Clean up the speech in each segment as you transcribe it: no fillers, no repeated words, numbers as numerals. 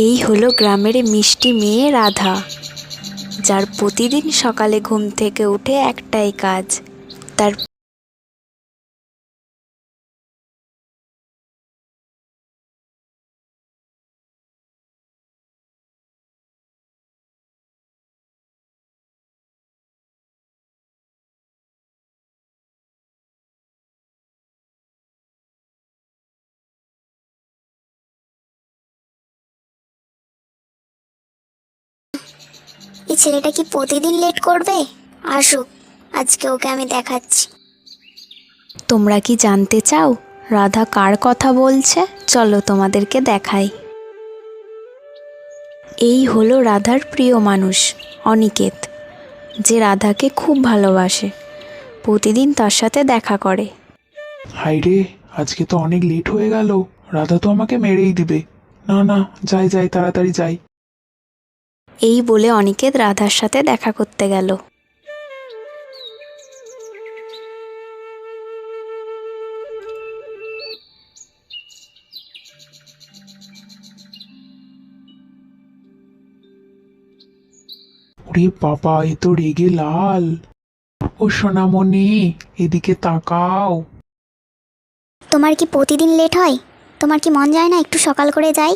এই হলো গ্রামের মিষ্টি মেয়ে রাধা, যার প্রতিদিন সকালে ঘুম থেকে উঠে একটাই কাজ, তার এই ছেলেটা কি প্রতিদিন লেট করবে? আসুক, আজকে ওকে আমি দেখাচ্ছি। তোমরা কি জানতে চাও রাধা কার কথা বলছে? চলো তোমাদেরকে দেখাই। এই হলো রাধার প্রিয় মানুষ অনিকেত, যে রাধাকে খুব ভালোবাসে, প্রতিদিন তার সাথে দেখা করে। হাই রে, আজকে তো অনেক লেট হয়ে গেল। রাধা তো আমাকে মেরেই দিবে। না না, যাই যাই, তাড়াতাড়ি যাই। এই বলে অনিকেত রাধার সাথে দেখা করতে গেল। ওরে বাবা, এ তো রেগে লাল। ও সোনামণি, এদিকে তাকাও। তোমার কি প্রতিদিন লেট হয়? তোমার কি মন যায় না একটু সকাল করে যাই?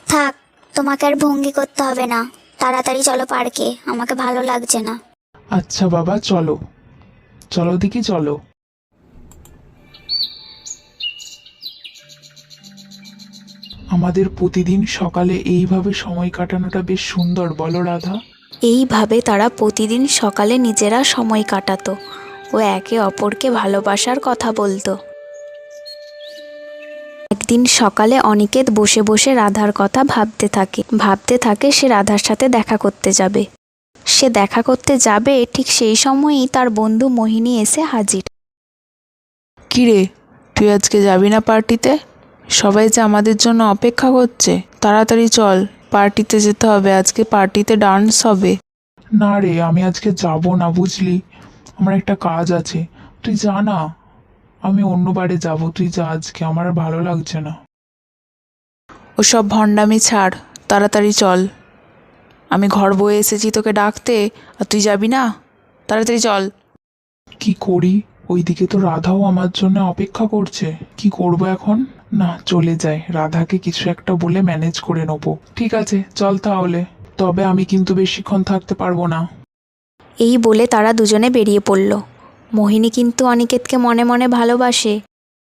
থাক, তোমাকে আর ভঙ্গি করতে হবে না। তাড়াতাড়ি চলো পার্কে, আমাকে ভালো লাগছে না। আচ্ছা বাবা, চলো চলো দেখি, চলো। আমাদের প্রতিদিন সকালে এইভাবে সময় কাটানোটা বেশ সুন্দর, বলো রাধা? এইভাবে তারা প্রতিদিন সকালে নিজেরা সময় কাটাতো ও একে অপরকে ভালোবাসার কথা বলতো। একদিন সকালে অনিকেত বসে বসে রাধার কথা ভাবতে থাকে সে রাধার সাথে দেখা করতে যাবে। সে দেখা করতে যাবে, ঠিক সেই সময়ই তার বন্ধু মোহিনী এসে হাজির। কিরে, তুই আজকে যাবি না পার্টিতে? সবাই যে আমাদের জন্য অপেক্ষা করছে, তাড়াতাড়ি চল, পার্টিতে যেতে হবে। আজকে পার্টিতে ডান্স হবে। না রে, আমি আজকে যাব না, বুঝলি? আমার একটা কাজ আছে। তুই যা না, আমি অন্য বারে যাব। তুই যা, আজকে আমার আর ভালো লাগছে না। ওসব ভণ্ডামি ছাড়, তাড়াতাড়ি চল। আমি ঘর বয়ে এসেছি তোকে ডাকতে, আর তুই যাবি না? তাড়াতাড়ি চল। কি করি? ওইদিকে তো রাধাও আমার জন্য অপেক্ষা করছে। কি করব এখন? না, চলে যাই, রাধাকে কিছু একটা বলে ম্যানেজ করে নেবো। ঠিক আছে, চল তাহলে। তবে আমি কিন্তু বেশিক্ষণ থাকতে পারবো না। এই বলে তারা দুজনে বেরিয়ে পড়ল। মোহিনী কিন্তু অনিকেতকে মনে মনে ভালোবাসে,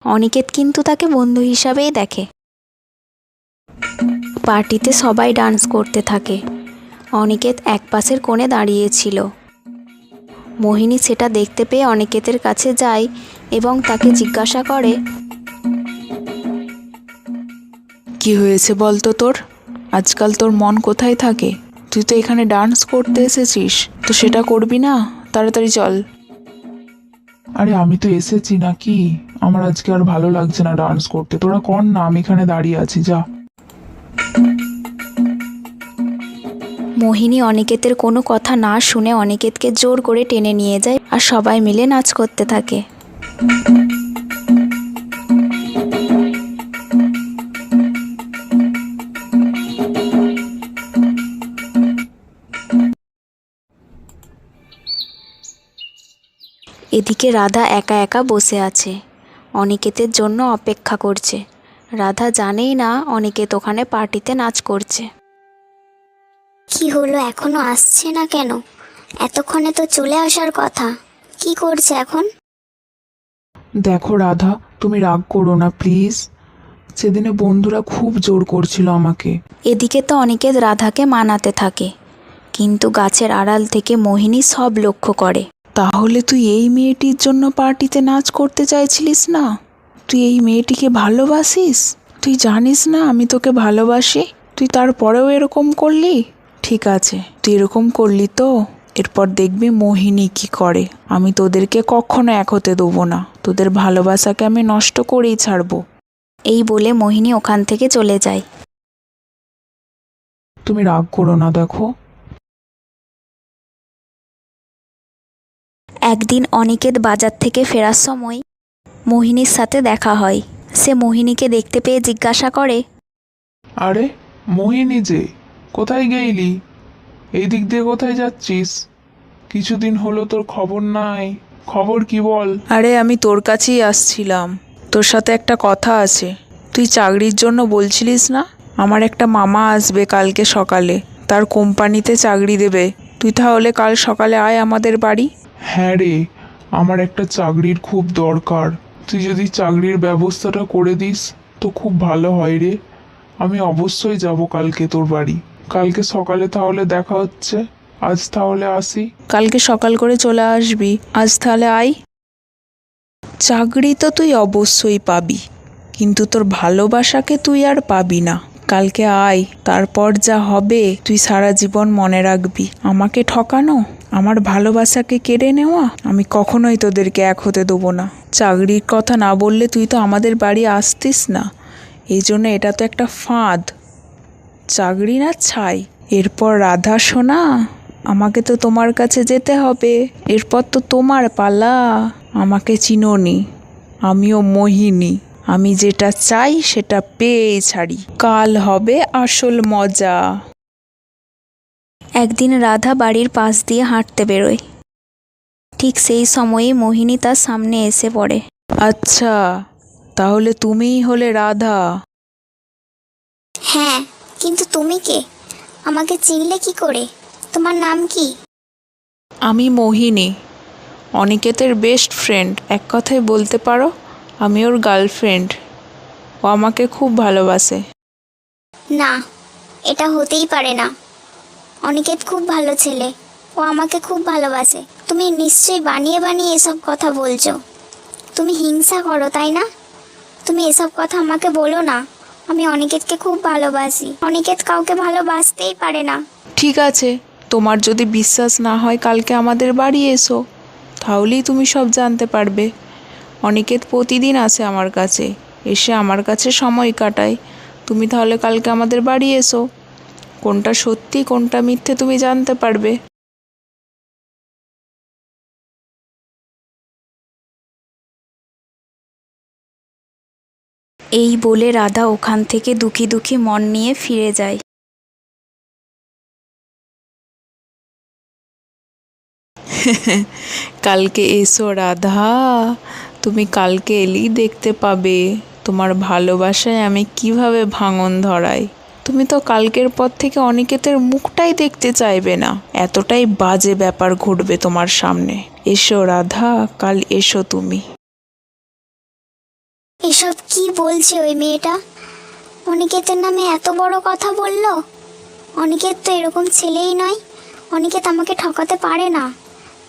অনিকেত কিন্তু তাকে বন্ধু হিসাবেই দেখে। পার্টিতে সবাই ডান্স করতে থাকে। অনিকেত এক পাশের কোণে দাঁড়িয়েছিল। মোহিনী সেটা দেখতে পেয়ে অনিকেতের কাছে যায় এবং তাকে জিজ্ঞাসা করে, কি হয়েছে বলতো তোর? আজকাল তোর মন কোথায় থাকে? তুই তো এখানে ডান্স করতে এসেছিস, তো সেটা করবি না? তাড়াতাড়ি চল। আরে আমি তো এসেছি নাকি? আমার আজকে আর ভালো লাগছে না ডান্স করতে। তোরা কর না, আমি এখানে দাঁড়িয়ে আছি, যা। মোহিনী অনিকেতের কোনো কথা না শুনে অনিকেতকে জোর করে টেনে নিয়ে যায় আর সবাই মিলে নাচ করতে থাকে। এদিকে রাধা একা একা বসে আছে, অনিকেতের জন্য অপেক্ষা করছে। রাধা জানেই না অনিকেত ওখানে পার্টিতে নাচ করছে। কি হলো, এখনো আসছে না কেন? এতক্ষণে তো চলে আসার কথা। কি করছে এখন? দেখো রাধা, তুমি রাগ করো না প্লিজ। সেদিনে বন্ধুরা খুব জোর করছিল আমাকে। এদিকে তো অনিকেত রাধাকে মানাতে থাকে, কিন্তু গাছের আড়াল থেকে মোহিনী সব লক্ষ্য করে। তাহলে তুই এই মেয়েটির জন্য পার্টিতে নাচ করতে চাইছিলিস না? তুই এই মেয়েটিকে ভালোবাসিস? তুই জানিস না আমি তোকে ভালোবাসি? তুই তারপরেও এরকম করলি? ঠিক আছে, তুই এরকম করলি তো, এরপর দেখবি মোহিনী কি করে। আমি তোদেরকে কখনো এক হতে দেবো না। তোদের ভালোবাসাকে আমি নষ্ট করেই ছাড়বো। এই বলে মোহিনী ওখান থেকে চলে যায়। তুমি রাগ করো না, দেখো। একদিন অনিকেত বাজার থেকে ফেরার সময় মোহিনীর সাথে দেখা হয়। সে মোহিনীকে দেখতে পেয়ে জিজ্ঞাসা করে, আরে মোহিনী যে, কোথায় গেইলি? এই দিক দিয়ে কোথায় যাচ্ছিস? কিছুদিন হলো তোর খবর নাই। খবর কি বল? আরে আমি তোর কাছেই আসছিলাম, তোর সাথে একটা কথা আছে। তুই চাকরির জন্য বলছিলিস না? আমার একটা মামা আসবে কালকে সকালে, তার কোম্পানিতে চাকরি দেবে। তুই তাহলে কাল সকালে আয় আমাদের বাড়ি। হ্যাঁ রে, আমার একটা চাকরির খুব দরকার। তুই যদি চাকরির ব্যবস্থাটা করে দিস তো খুব ভালো হয় রে। আমি অবশ্যই যাব কালকে তোর বাড়ি। কালকে সকালে তাহলে দেখা হচ্ছে। আজ তাহলে আসি। কালকে সকাল করে চলে আসবি। আজ তাহলে আয়। চাকরি তো তুই অবশ্যই পাবি, কিন্তু তোর ভালোবাসাকে তুই আর পাবি না। কালকে আয়, তারপর যা হবে তুই সারা জীবন মনে রাখবি। আমাকে ঠকানো, আমার ভালোবাসাকে কেড়ে নেওয়া, আমি কখনোই তোদেরকে এক হতে দেবো না। চাকরির কথা না বললে তুই তো আমাদের বাড়ি আসতিস না। এই জন্য এটা তো একটা ফাঁদ। চাকরি না ছাই। এরপর রাধা সোনা, আমাকে তো তোমার কাছে যেতে হবে। এরপর তো তোমার পালা। আমাকে চিনোনি, আমিও মোহিনী। আমি যেটা চাই সেটা পেয়েই ছাড়ি। কাল হবে আসল মজা। একদিন রাধা বাড়ির পাশ দিয়ে হাঁটতে বেরোয়। ঠিক সেই সময়েই মোহিনী তার সামনে এসে পড়ে। আচ্ছা, তাহলে তুমিই হলে রাধা? হ্যাঁ, কিন্তু তুমি কে? আমাকে চিনলে কি করে? তোমার নাম কি? আমি মোহিনী, অনিকেতের বেস্ট ফ্রেন্ড। এক কথায় বলতে পারো আমি ওর গার্লফ্রেন্ড। ও আমাকে খুব ভালোবাসে। না, এটা হতেই পারে না। অনিকেত খুব ভালো ছেলে, ও আমাকে খুব ভালোবাসে। তুমি নিশ্চয়ই বানিয়ে বানিয়ে এসব কথা বলছো। তুমি হিংসা করো, তাই না? তুমি এসব কথা আমাকে বলো না। আমি অনিকেতকে খুব ভালোবাসি। অনিকেত কাউকে ভালোবাসতেই পারে না। ঠিক আছে, তোমার যদি বিশ্বাস না হয় কালকে আমাদের বাড়ি এসো, তাহলেই তুমি সব জানতে পারবে। অনিকেত প্রতিদিন আসে আমার কাছে, এসে আমার কাছে সময় কাটায়। তুমি তাহলে কালকে আমাদের বাড়ি এসো, কোনটা সত্যি কোনটা মিথ্যে তুমি জানতে পারবে। এই বলে রাধা ওখান থেকে দুঃখী দুঃখী মন নিয়ে ফিরে যায়। কালকে এসো রাধা, তুমি কালকে এলেই দেখতে পাবে তোমার ভালোবাসায় আমি কিভাবে ভাঙন ধরাই। তুমি তো কালকের পর থেকে অনিকেতের মুখটাই দেখতে চাইবে না। এতটাই বাজে ব্যাপার ঘটবে তোমার সামনে। এসো রাধা, কাল এসো তুমি। এসব কি বলছে ওই মেয়েটা? অনিকেতের নামে এত বড় কথা বলল। অনিকেত তো এরকম ছেলেই নয়। অনিকেত আমাকে ঠকাতে পারে না।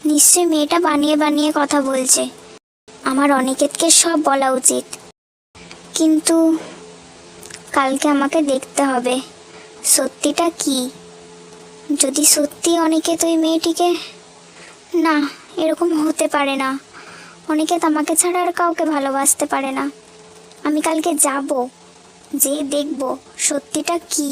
নিশ্চয়ই মেয়েটা বানিয়ে বানিয়ে কথা বলছে। আমার অনিকেতকে সব বলা উচিত, কিন্তু কালকে আমাকে দেখতে হবে সত্যিটা কি। যদি সত্যি অনিকেত ওই মেয়েটিকে... না, এরকম হতে পারে না। অনিকেত আমাকে ছাড়া আর কাউকে ভালোবাসতে পারে না। আমি কালকে যাব, যেয়ে দেখব সত্যিটা কি।